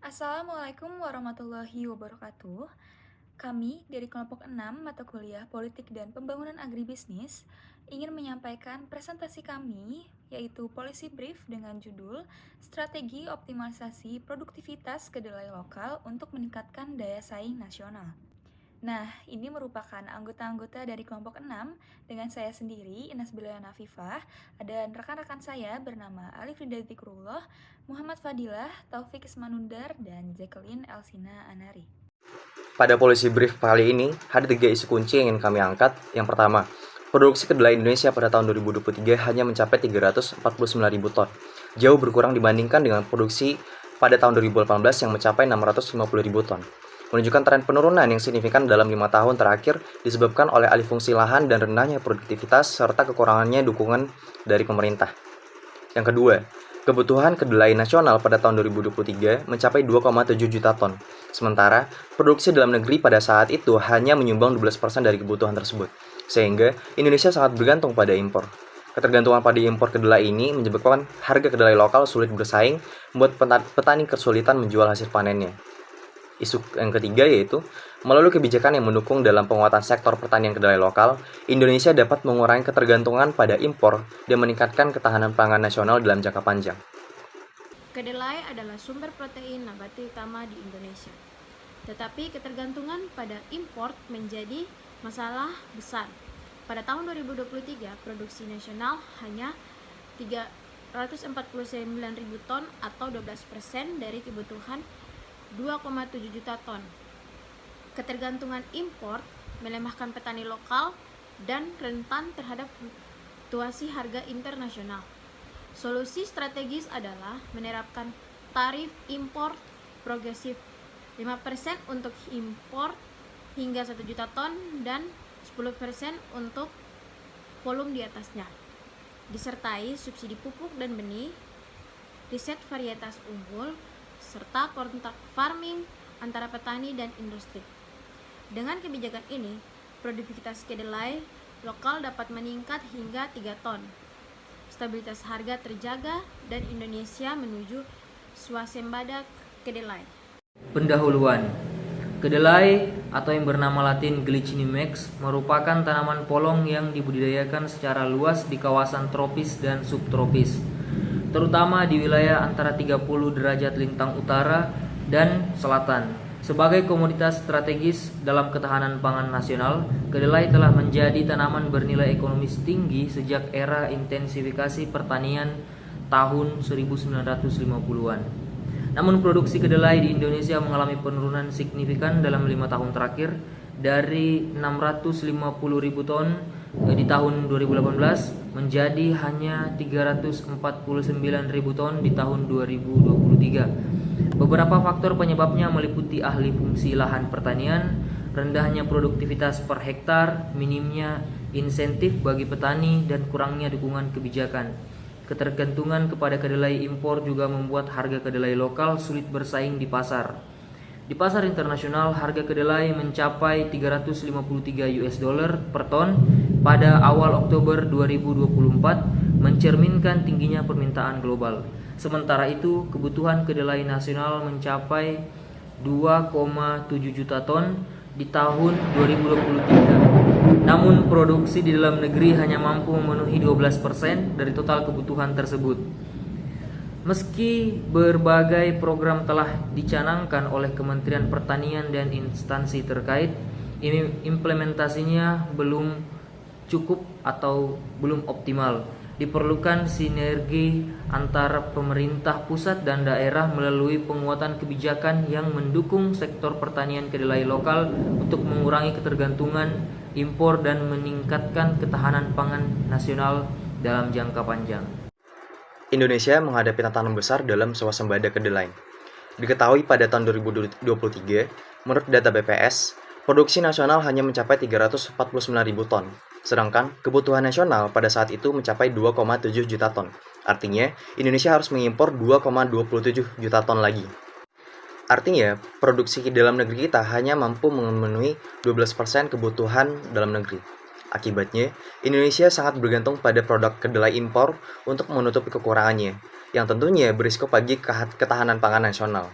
Assalamualaikum warahmatullahi wabarakatuh. Kami dari kelompok 6 mata kuliah Politik dan Pembangunan Agribisnis ingin menyampaikan presentasi kami yaitu Policy Brief dengan judul Strategi Optimalisasi Produktivitas Kedelai Lokal untuk Meningkatkan Daya Saing Nasional. Nah, ini merupakan anggota-anggota dari kelompok 6 dengan saya sendiri, Inas Bilayana Afifah, dan rekan-rekan saya bernama Alif Ridha Zikrullah, Muhammad Fadilah, Taufik Ismanundar, dan Jacqueline Elsina Anari. Pada Policy Brief kali ini, ada 3 isu kunci yang ingin kami angkat. Yang pertama, produksi kedelai Indonesia pada tahun 2023 hanya mencapai 349.000 ton, jauh berkurang dibandingkan dengan produksi pada tahun 2018 yang mencapai 650.000 ton. Menunjukkan tren penurunan yang signifikan dalam 5 tahun terakhir disebabkan oleh alih fungsi lahan dan rendahnya produktivitas serta kekurangannya dukungan dari pemerintah. Yang kedua, kebutuhan kedelai nasional pada tahun 2023 mencapai 2,7 juta ton. Sementara, produksi dalam negeri pada saat itu hanya menyumbang 12% dari kebutuhan tersebut. Sehingga, Indonesia sangat bergantung pada impor. Ketergantungan pada impor kedelai ini menyebabkan harga kedelai lokal sulit bersaing, membuat petani kesulitan menjual hasil panennya. Isu yang ketiga yaitu, melalui kebijakan yang mendukung dalam penguatan sektor pertanian kedelai lokal, Indonesia dapat mengurangi ketergantungan pada impor dan meningkatkan ketahanan pangan nasional dalam jangka panjang. Kedelai adalah sumber protein nabati utama di Indonesia. Tetapi ketergantungan pada impor menjadi masalah besar. Pada tahun 2023, produksi nasional hanya 349.000 ton atau 12% dari kebutuhan 2,7 juta ton. Ketergantungan impor melemahkan petani lokal dan rentan terhadap fluktuasi harga internasional. Solusi strategis adalah menerapkan tarif impor progresif 5% untuk impor hingga 1 juta ton dan 10% untuk volume di atasnya. Disertai subsidi pupuk dan benih, riset varietas unggul, serta kontak farming antara petani dan industri. Dengan kebijakan ini, produktivitas kedelai lokal dapat meningkat hingga 3 ton. Stabilitas harga terjaga dan Indonesia menuju swasembada kedelai. Pendahuluan. Kedelai atau yang bernama latin Glycinimex merupakan tanaman polong yang dibudidayakan secara luas di kawasan tropis dan subtropis, terutama di wilayah antara 30 derajat lintang utara dan selatan. Sebagai komoditas strategis dalam ketahanan pangan nasional, kedelai telah menjadi tanaman bernilai ekonomis tinggi sejak era intensifikasi pertanian tahun 1950-an. Namun produksi kedelai di Indonesia mengalami penurunan signifikan dalam 5 tahun terakhir, dari 650.000 ton di tahun 2018 menjadi hanya 349.000 ton di tahun 2023. Beberapa faktor penyebabnya meliputi ahli fungsi lahan pertanian, rendahnya produktivitas per hektar, minimnya insentif bagi petani, dan kurangnya dukungan kebijakan. Ketergantungan kepada kedelai impor juga membuat harga kedelai lokal sulit bersaing di pasar. Di pasar internasional, harga kedelai mencapai 353 US dollar per ton pada awal Oktober 2024, mencerminkan tingginya permintaan global. Sementara itu, kebutuhan kedelai nasional mencapai 2,7 juta ton di tahun 2023. Namun produksi di dalam negeri hanya mampu memenuhi 12% dari total kebutuhan tersebut. Meski berbagai program telah dicanangkan oleh Kementerian Pertanian dan instansi terkait, implementasinya belum cukup atau belum optimal. Diperlukan sinergi antara pemerintah pusat dan daerah melalui penguatan kebijakan yang mendukung sektor pertanian kedelai lokal untuk mengurangi ketergantungan impor dan meningkatkan ketahanan pangan nasional dalam jangka panjang. Indonesia menghadapi tantangan besar dalam swasembada kedelai. Diketahui pada tahun 2023, menurut data BPS, produksi nasional hanya mencapai 349.000 ton, sedangkan kebutuhan nasional pada saat itu mencapai 2,7 juta ton. Artinya, Indonesia harus mengimpor 2,27 juta ton lagi. Artinya, produksi dalam negeri kita hanya mampu memenuhi 12% kebutuhan dalam negeri. Akibatnya, Indonesia sangat bergantung pada produk kedelai impor untuk menutupi kekurangannya, yang tentunya berisiko bagi ketahanan pangan nasional.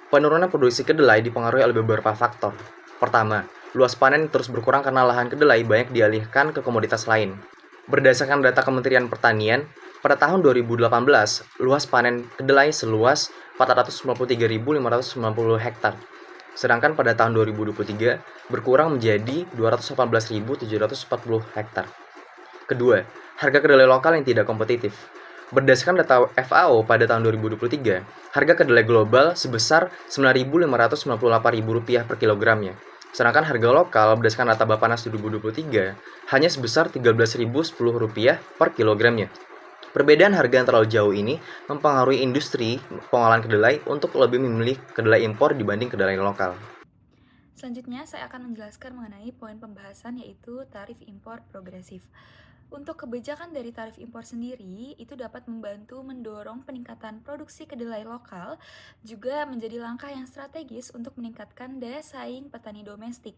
Penurunan produksi kedelai dipengaruhi oleh beberapa faktor. Pertama, luas panen terus berkurang karena lahan kedelai banyak dialihkan ke komoditas lain. Berdasarkan data Kementerian Pertanian, pada tahun 2018, luas panen kedelai seluas 493.590 hektar. Sedangkan pada tahun 2023 berkurang menjadi 218.740 hektar. Kedua, harga kedelai lokal yang tidak kompetitif. Berdasarkan data FAO pada tahun 2023, harga kedelai global sebesar Rp9.598.000 per kilogramnya. Sedangkan harga lokal berdasarkan data Bappenas 2023 hanya sebesar Rp13.010 per kilogramnya. Perbedaan harga yang terlalu jauh ini mempengaruhi industri pengolahan kedelai untuk lebih memilih kedelai impor dibanding kedelai lokal. Selanjutnya, saya akan menjelaskan mengenai poin pembahasan yaitu tarif impor progresif. Untuk kebijakan dari tarif impor sendiri, itu dapat membantu mendorong peningkatan produksi kedelai lokal, juga menjadi langkah yang strategis untuk meningkatkan daya saing petani domestik.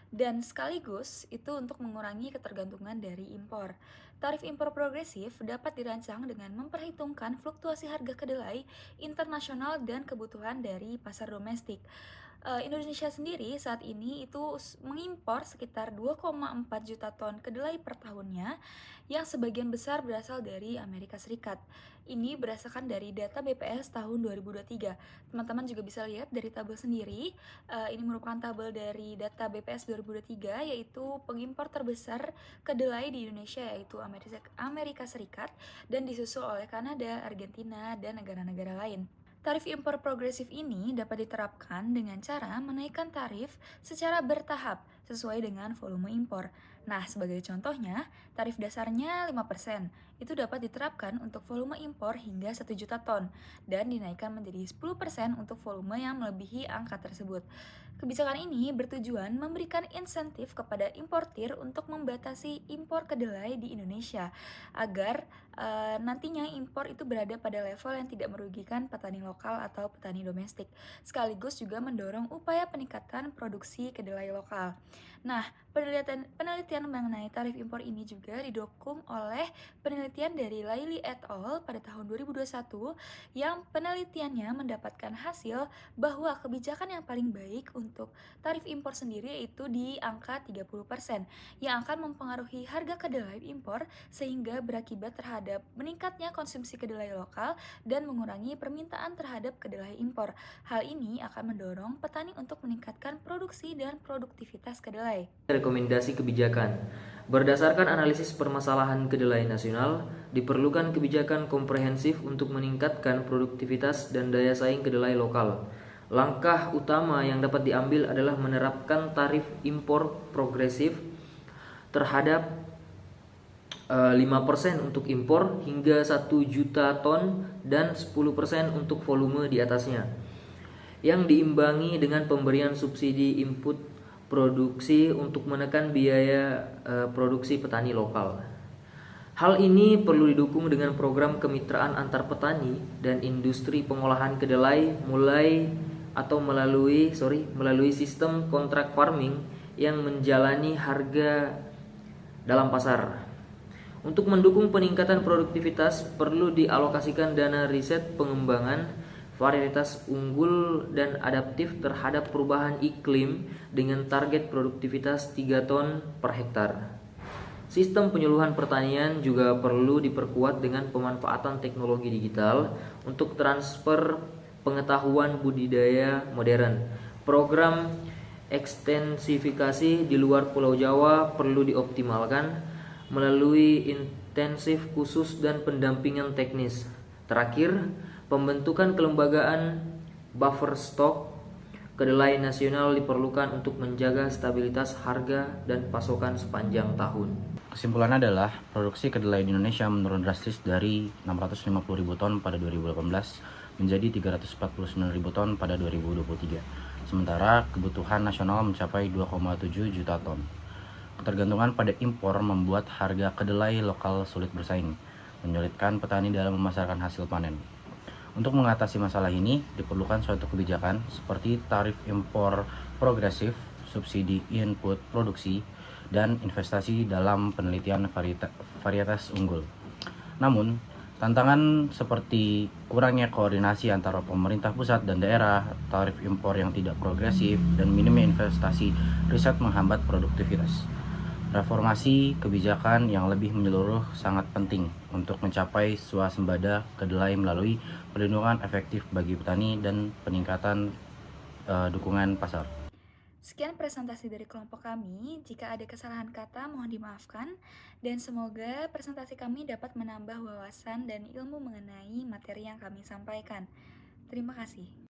Dan sekaligus itu untuk mengurangi ketergantungan dari impor. Tarif impor progresif dapat dirancang dengan memperhitungkan fluktuasi harga kedelai internasional dan kebutuhan dari pasar domestik. Indonesia sendiri saat ini itu mengimpor sekitar 2,4 juta ton kedelai per tahunnya, yang sebagian besar berasal dari Amerika Serikat. Ini berdasarkan dari data BPS tahun 2023. Teman-teman juga bisa lihat dari tabel sendiri. Ini merupakan tabel dari data BPS 2023, yaitu pengimpor terbesar kedelai di Indonesia yaitu Amerika Serikat, dan disusul oleh Kanada, Argentina, dan negara-negara lain. Tarif impor progresif ini dapat diterapkan dengan cara menaikkan tarif secara bertahap sesuai dengan volume impor. Nah, sebagai contohnya, tarif dasarnya 5%. Itu dapat diterapkan untuk volume impor hingga 1 juta ton dan dinaikkan menjadi 10% untuk volume yang melebihi angka tersebut. Kebijakan ini bertujuan memberikan insentif kepada importir untuk membatasi impor kedelai di Indonesia agar nantinya impor itu berada pada level yang tidak merugikan petani lokal atau petani domestik, sekaligus juga mendorong upaya peningkatan produksi kedelai lokal. Nah, penelitian mengenai tarif impor ini juga didukung oleh penelitian dari Laili et al. Pada tahun 2021 yang penelitiannya mendapatkan hasil bahwa kebijakan yang paling baik untuk tarif impor sendiri yaitu di angka 30% yang akan mempengaruhi harga kedelai impor sehingga berakibat terhadap meningkatnya konsumsi kedelai lokal dan mengurangi permintaan terhadap kedelai impor. Hal ini akan mendorong petani untuk meningkatkan produksi dan produktivitas kedelai. Rekomendasi kebijakan. Berdasarkan analisis permasalahan kedelai nasional, diperlukan kebijakan komprehensif untuk meningkatkan produktivitas dan daya saing kedelai lokal. Langkah utama yang dapat diambil adalah menerapkan tarif impor progresif terhadap 5% untuk impor hingga 1 juta ton dan 10% untuk volume di atasnya, yang diimbangi dengan pemberian subsidi input produksi untuk menekan biaya produksi petani lokal. Hal ini perlu didukung dengan program kemitraan antar petani dan industri pengolahan kedelai melalui sistem kontrak farming yang menjalani harga dalam pasar. Untuk mendukung peningkatan produktivitas, perlu dialokasikan dana riset pengembangan varietas unggul dan adaptif terhadap perubahan iklim dengan target produktivitas 3 ton per hektar. Sistem penyuluhan pertanian juga perlu diperkuat dengan pemanfaatan teknologi digital untuk transfer pengetahuan budidaya modern. Program ekstensifikasi di luar Pulau Jawa perlu dioptimalkan melalui intensif khusus dan pendampingan teknis. Terakhir, pembentukan kelembagaan buffer stock kedelai nasional diperlukan untuk menjaga stabilitas harga dan pasokan sepanjang tahun. Kesimpulannya adalah produksi kedelai di Indonesia menurun drastis dari 650.000 ton pada 2018 menjadi 349.000 ton pada 2023. Sementara kebutuhan nasional mencapai 2,7 juta ton. Ketergantungan pada impor membuat harga kedelai lokal sulit bersaing, menyulitkan petani dalam memasarkan hasil panen. Untuk mengatasi masalah ini, diperlukan suatu kebijakan seperti tarif impor progresif, subsidi input produksi, dan investasi dalam penelitian varietas unggul. Namun, Tantangan seperti kurangnya koordinasi antara pemerintah pusat dan daerah, tarif impor yang tidak progresif, dan minimnya investasi riset menghambat produktivitas. Reformasi kebijakan yang lebih menyeluruh sangat penting untuk mencapai swasembada kedelai melalui perlindungan efektif bagi petani dan peningkatan dukungan pasar. Sekian presentasi dari kelompok kami. Jika ada kesalahan kata, mohon dimaafkan. Dan semoga presentasi kami dapat menambah wawasan dan ilmu mengenai materi yang kami sampaikan. Terima kasih.